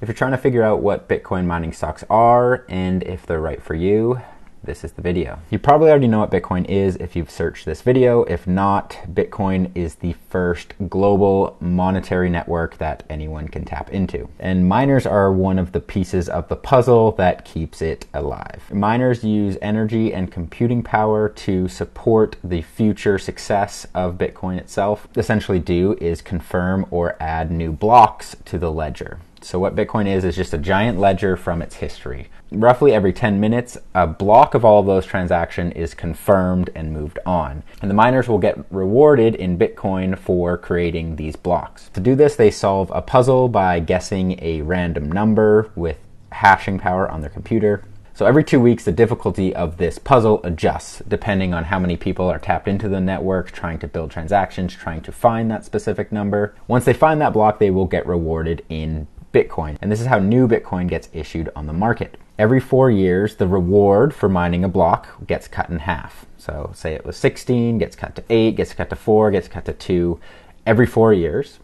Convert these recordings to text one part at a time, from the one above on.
If you're trying to figure out what Bitcoin mining stocks are and if they're right for you, this is the video. You probably already know what Bitcoin is if you've searched this video. If not, Bitcoin is the first global monetary network that anyone can tap into. And miners are one of the pieces of the puzzle that keeps it alive. Miners use energy and computing power to support the future success of Bitcoin itself. Essentially do is confirm or add new blocks to the ledger. So what Bitcoin is just a giant ledger from its history. Roughly every 10 minutes, a block of all of those transactions is confirmed and moved on. And the miners will get rewarded in Bitcoin for creating these blocks. To do this, they solve a puzzle by guessing a random number with hashing power on their computer. So every 2 weeks, the difficulty of this puzzle adjusts depending on how many people are tapped into the network, trying to build transactions, trying to find that specific number. Once they find that block, they will get rewarded in Bitcoin. And this is how new Bitcoin gets issued on the market. Every 4 years, the reward for mining a block gets cut in half. So say it was 16, gets cut to 8, gets cut to 4, gets cut to 2, every 4 years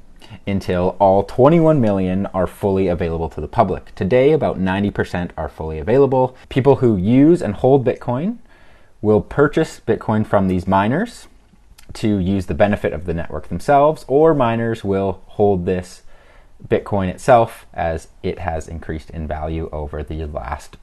until all 21 million are fully available to the public. Today, about 90% are fully available. People who use and hold Bitcoin will purchase Bitcoin from these miners to use the benefit of the network themselves, or miners will hold this Bitcoin itself as it has increased in value over the last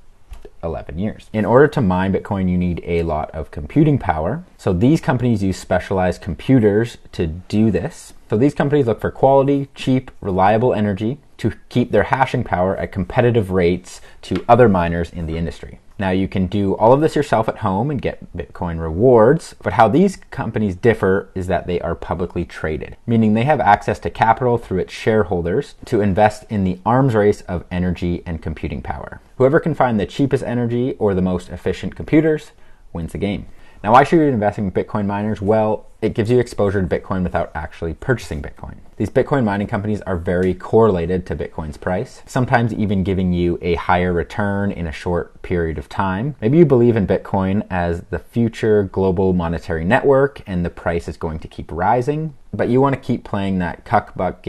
11 years. In order to mine Bitcoin, you need a lot of computing power. So these companies use specialized computers to do this. So these companies look for quality, cheap, reliable energy to keep their hashing power at competitive rates to other miners in the industry. Now you can do all of this yourself at home and get Bitcoin rewards, but how these companies differ is that they are publicly traded, meaning they have access to capital through its shareholders to invest in the arms race of energy and computing power. Whoever can find the cheapest energy or the most efficient computers wins the game. Now, why should you be investing in Bitcoin miners? Well, it gives you exposure to Bitcoin without actually purchasing Bitcoin. These Bitcoin mining companies are very correlated to Bitcoin's price, sometimes even giving you a higher return in a short period of time. Maybe you believe in Bitcoin as the future global monetary network and the price is going to keep rising, but you want to keep playing that fiat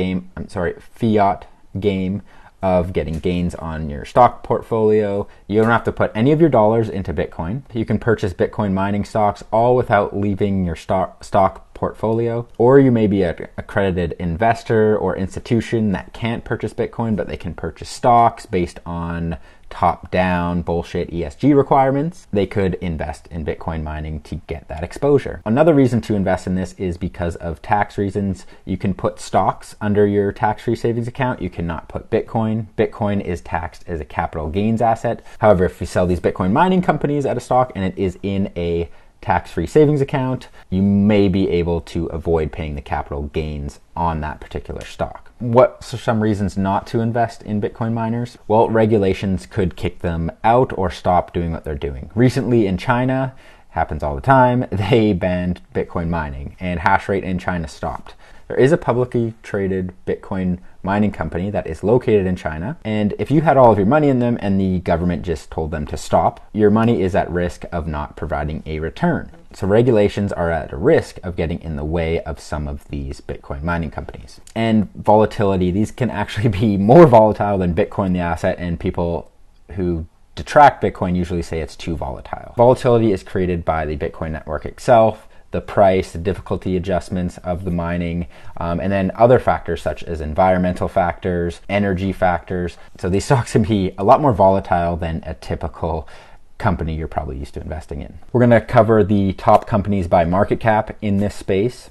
game of getting gains on your stock portfolio. You don't have to put any of your dollars into Bitcoin. You can purchase Bitcoin mining stocks all without leaving your stock portfolio. Or you may be an accredited investor or institution that can't purchase Bitcoin, but they can purchase stocks based on top-down bullshit ESG requirements. They could invest in Bitcoin mining to get that exposure. Another reason to invest in this is because of tax reasons. You can put stocks under your tax-free savings account. You cannot put Bitcoin. Bitcoin is taxed as a capital gains asset. However, if you sell these Bitcoin mining companies at a stock and it is in a tax-free savings account, you may be able to avoid paying the capital gains on that particular stock. What are some reasons not to invest in Bitcoin miners? Well, regulations could kick them out or stop doing what they're doing. Recently in China, happens all the time, they banned Bitcoin mining and hash rate in China stopped. There is a publicly traded Bitcoin mining company that is located in China, and if you had all of your money in them and the government just told them to stop, your money is at risk of not providing a return. So regulations are at a risk of getting in the way of some of these Bitcoin mining companies. And volatility, these can actually be more volatile than Bitcoin the asset, and people who detract Bitcoin usually say it's too volatile. Volatility is created by the Bitcoin network itself, the price, the difficulty adjustments of the mining, and then other factors such as environmental factors, energy factors. So these stocks can be a lot more volatile than a typical company you're probably used to investing in. We're going to cover the top companies by market cap in this space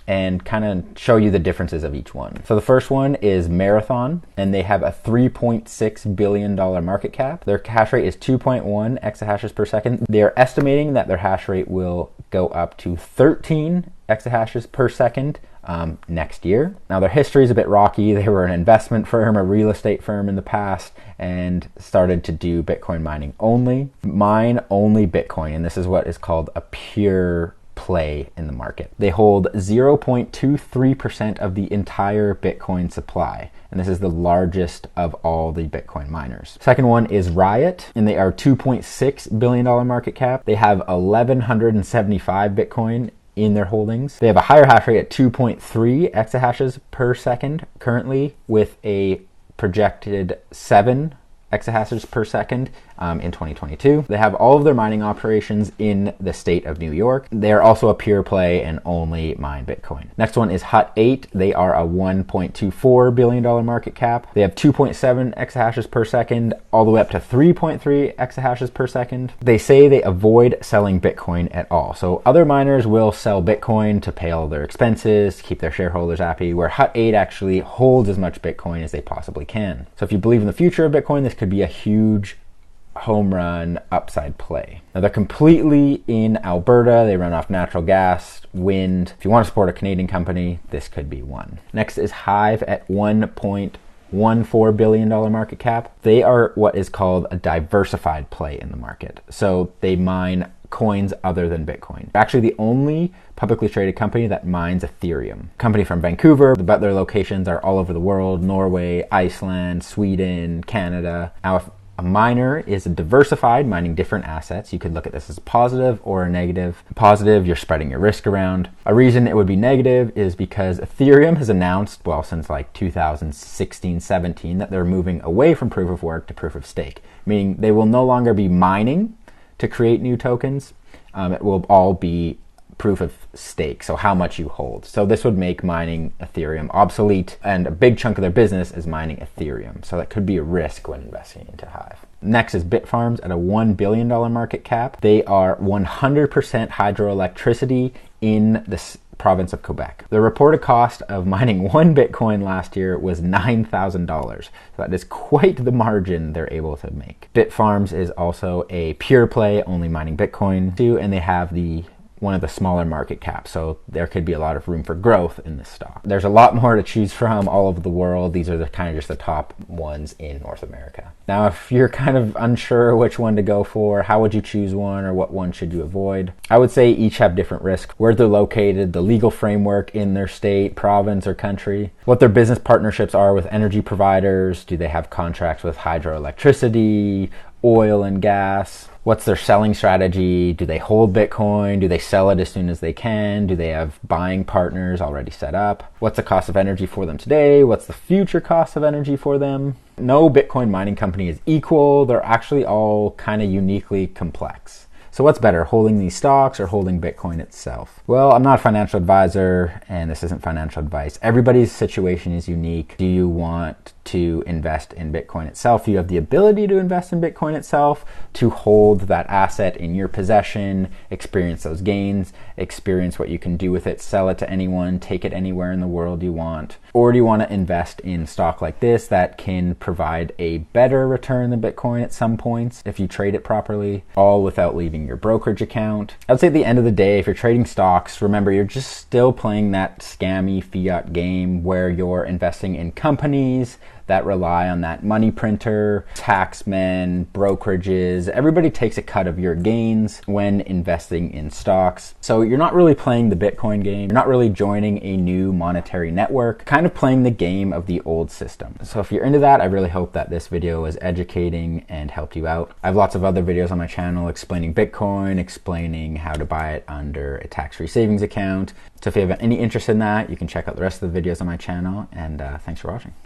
and kind of show you the differences of each one. So the first one is Marathon, and they have a $3.6 billion market cap. Their hash rate is 2.1 exahashes per second. They're estimating that their hash rate will go up to 13 exahashes per second next year. Now their history is a bit rocky. They were an investment firm, a real estate firm in the past, and started to do Bitcoin mining only. Mine only Bitcoin, and this is what is called a pure play in the market. They hold 0.23% of the entire Bitcoin supply, and this is the largest of all the Bitcoin miners. Second one is Riot, and they are $2.6 billion market cap. They have 1,175 Bitcoin in their holdings. They have a higher hash rate at 2.3 exahashes per second currently, with a projected 7 exahashes per second in 2022. They have all of their mining operations in the state of New York. They are also a pure play and only mine Bitcoin. Next one is Hut 8. They are a $1.24 billion market cap. They have 2.7 exahashes per second, all the way up to 3.3 exahashes per second. They say they avoid selling Bitcoin at all. So other miners will sell Bitcoin to pay all their expenses, keep their shareholders happy, where Hut 8 actually holds as much Bitcoin as they possibly can. So if you believe in the future of Bitcoin, this could be a huge home run upside play. Now they're completely in Alberta. They run off natural gas, wind. If you want to support a Canadian company, this could be one. Next is Hive at $1.14 billion market cap. They are what is called a diversified play in the market. So they mine coins other than Bitcoin. They're actually the only publicly traded company that mines Ethereum. Company from Vancouver, but their locations are all over the world: Norway, Iceland, Sweden, Canada. Now, if a miner is diversified, mining different assets, you could look at this as a positive or a negative. Positive, you're spreading your risk around. A reason it would be negative is because Ethereum has announced, well, since like 2016-17, that they're moving away from proof of work to proof of stake, meaning they will no longer be mining to create new tokens. It will all be proof of stake, so how much you hold. So this would make mining Ethereum obsolete, and a big chunk of their business is mining Ethereum. So that could be a risk when investing into Hive. Next is Bitfarms at a $1 billion market cap. They are 100% hydroelectricity in the province of Quebec. The reported cost of mining 1 Bitcoin last year was $9,000. So that is quite the margin they're able to make. Bitfarms is also a pure play, only mining Bitcoin too, and they have one of the smaller market caps, so there could be a lot of room for growth in this stock. There's a lot more to choose from all over the world. These are the kind of just the top ones in North America. Now, if you're kind of unsure which one to go for, how would you choose one, or what one should you avoid? I would say each have different risks: where they're located, the legal framework in their state, province, or country, what their business partnerships are with energy providers. Do they have contracts with hydroelectricity, oil and gas? What's their selling strategy? Do they hold Bitcoin? Do they sell it as soon as they can? Do they have buying partners already set up? What's the cost of energy for them today? What's the future cost of energy for them? No Bitcoin mining company is equal. They're actually all kind of uniquely complex. So what's better, holding these stocks or holding Bitcoin itself? Well, I'm not a financial advisor, and this isn't financial advice. Everybody's situation is unique. Do you want to invest in Bitcoin itself? Do you have the ability to invest in Bitcoin itself, to hold that asset in your possession, experience those gains, experience what you can do with it, sell it to anyone, take it anywhere in the world you want? Or do you want to invest in stock like this that can provide a better return than Bitcoin at some points if you trade it properly, all without leaving your brokerage account? I would say at the end of the day, if you're trading stocks, remember you're just still playing that scammy fiat game where you're investing in companies that rely on that money printer, taxmen, brokerages. Everybody takes a cut of your gains when investing in stocks. So you're not really playing the Bitcoin game. You're not really joining a new monetary network, kind of playing the game of the old system. So if you're into that, I really hope that this video was educating and helped you out. I have lots of other videos on my channel explaining Bitcoin, explaining how to buy it under a tax-free savings account. So if you have any interest in that, you can check out the rest of the videos on my channel, and thanks for watching.